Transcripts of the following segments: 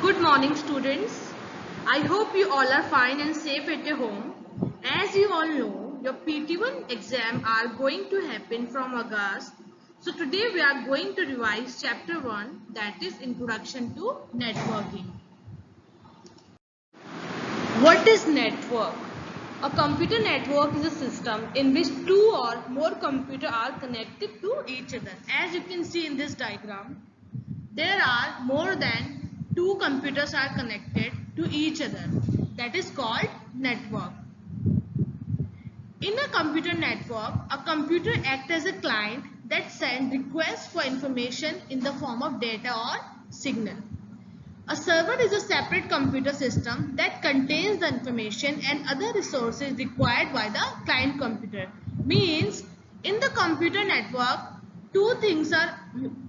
Good morning, students. I hope you all are fine and safe at your home. As you all know, your PT1 exam are going to happen from August. So today we are going to revise chapter 1, that is Introduction to Networking. What is network? A computer network is a system in which two or more computers are connected to each other. As you can see in this diagram, there are more than two computers are connected to each other. That is called network. In a computer network, a computer acts as a client that sends requests for information in the form of data or signal. A server is a separate computer system that contains the information and other resources required by the client computer. Means in the computer network, two things are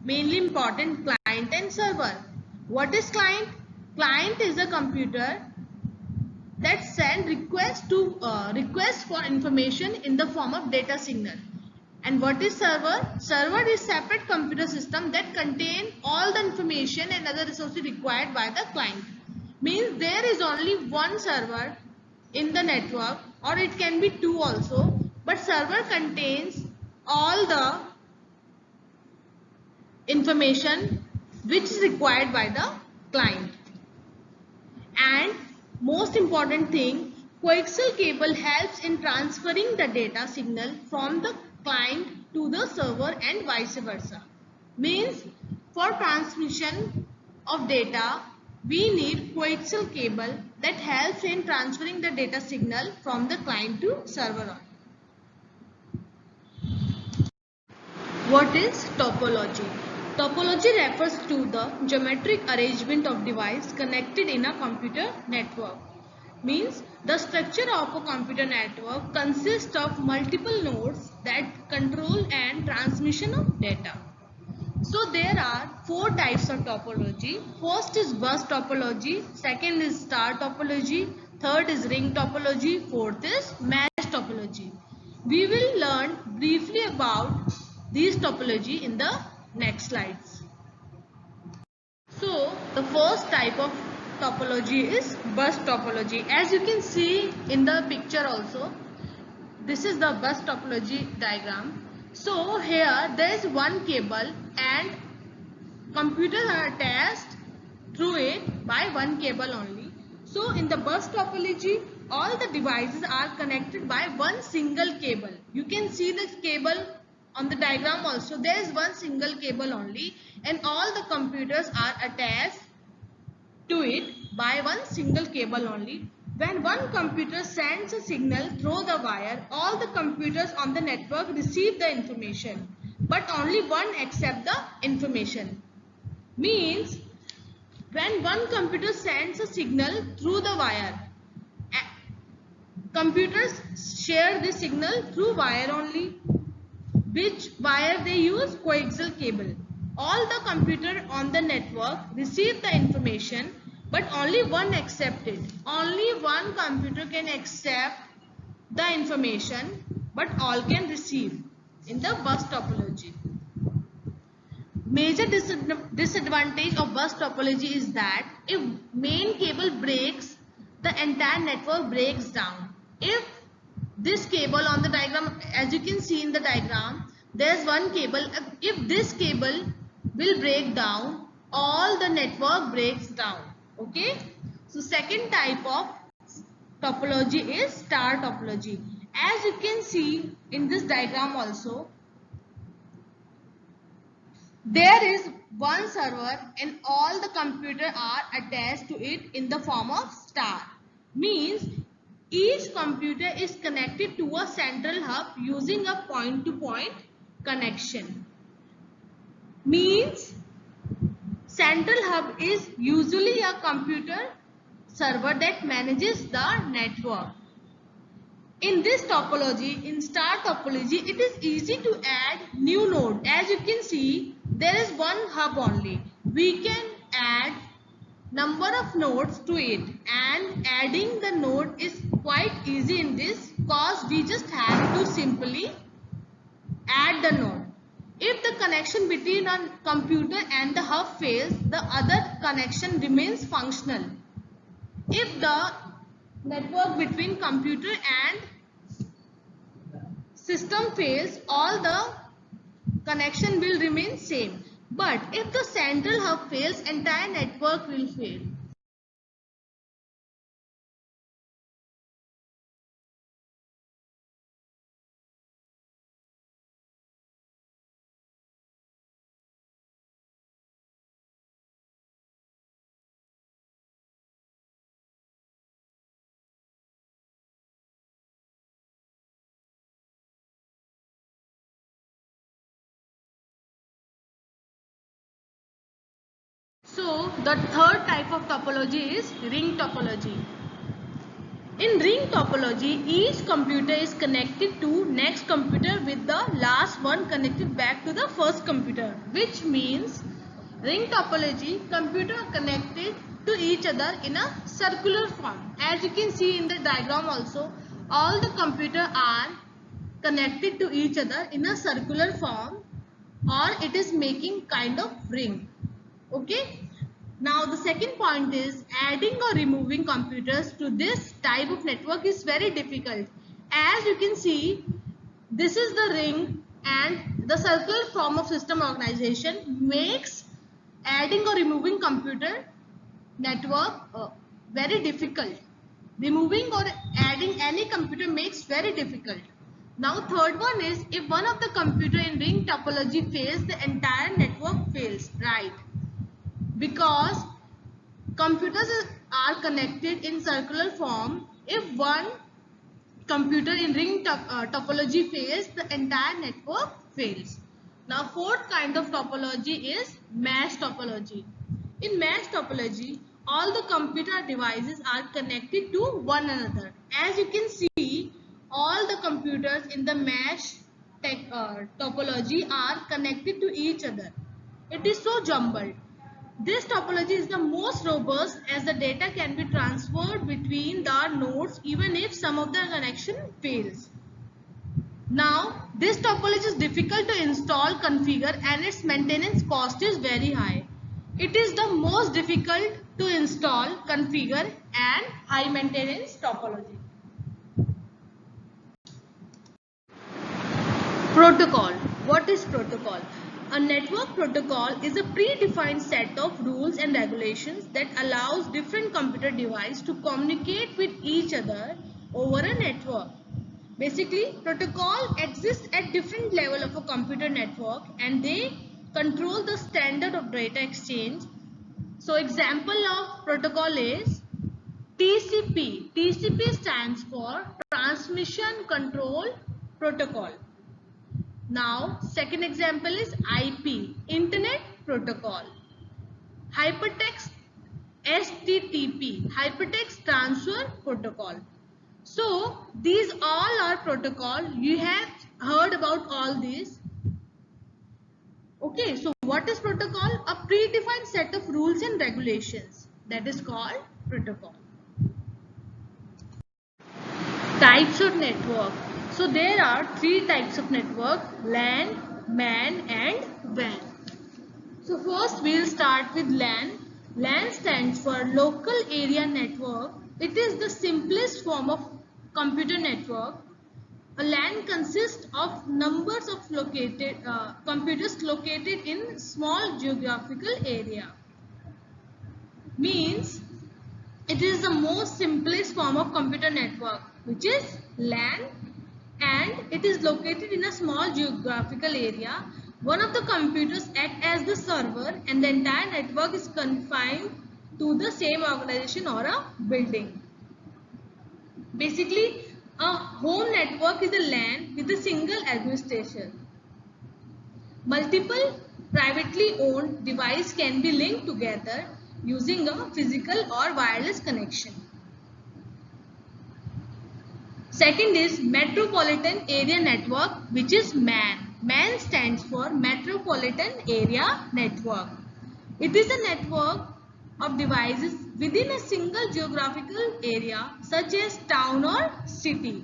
mainly important: client and server. What is client? Client is a computer that sends requests for information in the form of data signal. And what is server? Server is separate computer system that contain all the information and other resources required by the client. Means there is only one server in the network, or it can be two also, but server contains all the information which is required by the client. And most important thing, coaxial cable helps in transferring the data signal from the client to the server and vice versa. Means for transmission of data, we need coaxial cable that helps in transferring the data signal from the client to server. What is topology? Topology refers to the geometric arrangement of devices connected in a computer network. Means the structure of a computer network consists of multiple nodes that control and transmission of data. So there are four types of topology. First is bus topology, second is star topology, third is ring topology, fourth is mesh topology. We will learn briefly about these topology in the next slides. So the first type of topology is bus topology. As you can see in the picture also, this is the bus topology diagram. So here there is one cable and computers are attached through it by one cable only. So in the bus topology, all the devices are connected by one single cable. You can see this cable on the diagram also. There is one single cable only and all the computers are attached to it by one single cable only. When one computer sends a signal through the wire, all the computers on the network receive the information, but only one accepts the information. Means when one computer sends a signal through the wire, computers share the signal through wire only. Which wire they use? Coaxial cable. All the computers on the network receive the information, but only one accepts it. Only one computer can accept the information, but all can receive in the bus topology. Major disadvantage of bus topology is that if main cable breaks, the entire network breaks down. If this cable on the diagram, as you can see in the diagram, there's one cable. If this cable will break down, all the network breaks down. Okay. So second type of topology is star topology. As you can see in this diagram also, there is one server and all the computers are attached to it in the form of star. Means each computer is connected to a central hub using a point-to-point connection. Means central hub is usually a computer server that manages the network. In this topology, in star topology, it is easy to add new node. As you can see, there is one hub only. We can add number of nodes to it, and adding the node is quite easy in this, because we just have to simply add the node. If the connection between a computer and the hub fails, the other connection remains functional. If the network between computer and system fails, all the connection will remain same. But if the central hub fails, entire network will fail. So the third type of topology is ring topology. In ring topology, each computer is connected to next computer with the last one connected back to the first computer, which means ring topology, computers are connected to each other in a circular form. As you can see in the diagram also, all the computers are connected to each other in a circular form, or it is making kind of ring. Okay. Now the second point is adding or removing computers to this type of network is very difficult. As you can see, this is the ring and the circular form of system organization makes adding or removing computer network very difficult. Removing or adding any computer makes very difficult. Now third one is if one of the computer in ring topology fails, the entire network fails, right? Because computers are connected in circular form. If one computer in ring topology fails, the entire network fails. Now fourth kind of topology is mesh topology. In mesh topology, all the computer devices are connected to one another. As you can see, all the computers in the mesh topology are connected to each other. It is so jumbled. This topology is the most robust as the data can be transferred between the nodes even if some of the connection fails. Now, this topology is difficult to install, configure, and its maintenance cost is very high. It is the most difficult to install, configure, and high maintenance topology. Protocol. What is protocol? A network protocol is a predefined set of rules and regulations that allows different computer devices to communicate with each other over a network. Basically, protocol exists at different level of a computer network and they control the standard of data exchange. So example of protocol is TCP. TCP stands for Transmission Control Protocol. Now, second example is IP, Internet Protocol. Hypertext HTTP, Hypertext Transfer Protocol. So, these all are protocol. You have heard about all these. Okay, so what is protocol? A predefined set of rules and regulations. That is called protocol. Types of network. So there are three types of network: LAN, MAN and WAN. So first we will start with LAN. LAN stands for Local Area Network. It is the simplest form of computer network. A LAN consists of numbers of computers located in small geographical area. Means it is the most simplest form of computer network, which is LAN, and it is located in a small geographical area. One of the computers act as the server and the entire network is confined to the same organization or a building. Basically, a home network is a LAN with a single administration. Multiple privately owned devices can be linked together using a physical or wireless connection. Second is Metropolitan Area Network, which is MAN. MAN stands for Metropolitan Area Network. It is a network of devices within a single geographical area such as town or city.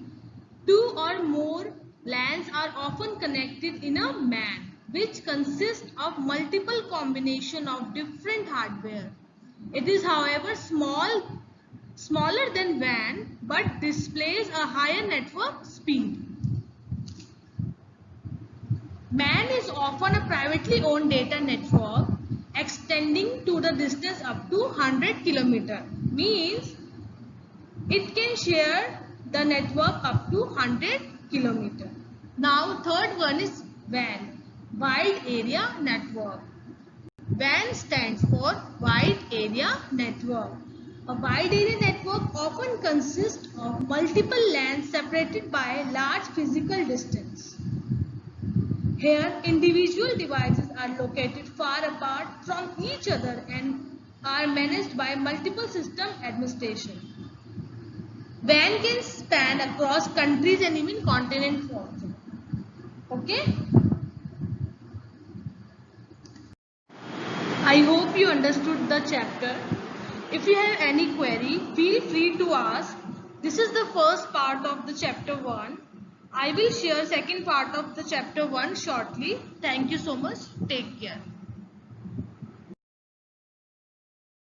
Two or more LANs are often connected in a MAN. which consists of multiple combination of different hardware. It is, however, smaller than WAN but displays a higher network speed. MAN is often a privately owned data network extending to the distance up to 100 km. Means it can share the network up to 100 km. Now third one is WAN, Wide Area Network. WAN stands for Wide Area Network. A wide area network often consists of multiple LANs separated by large physical distance. Here, individual devices are located far apart from each other and are managed by multiple system administration. WAN can span across countries and even continents also. Okay? I hope you understood the chapter. If you have any query, feel free to ask. This is the first part of the chapter 1. I will share second part of the chapter 1 shortly. Thank you so much. Take care.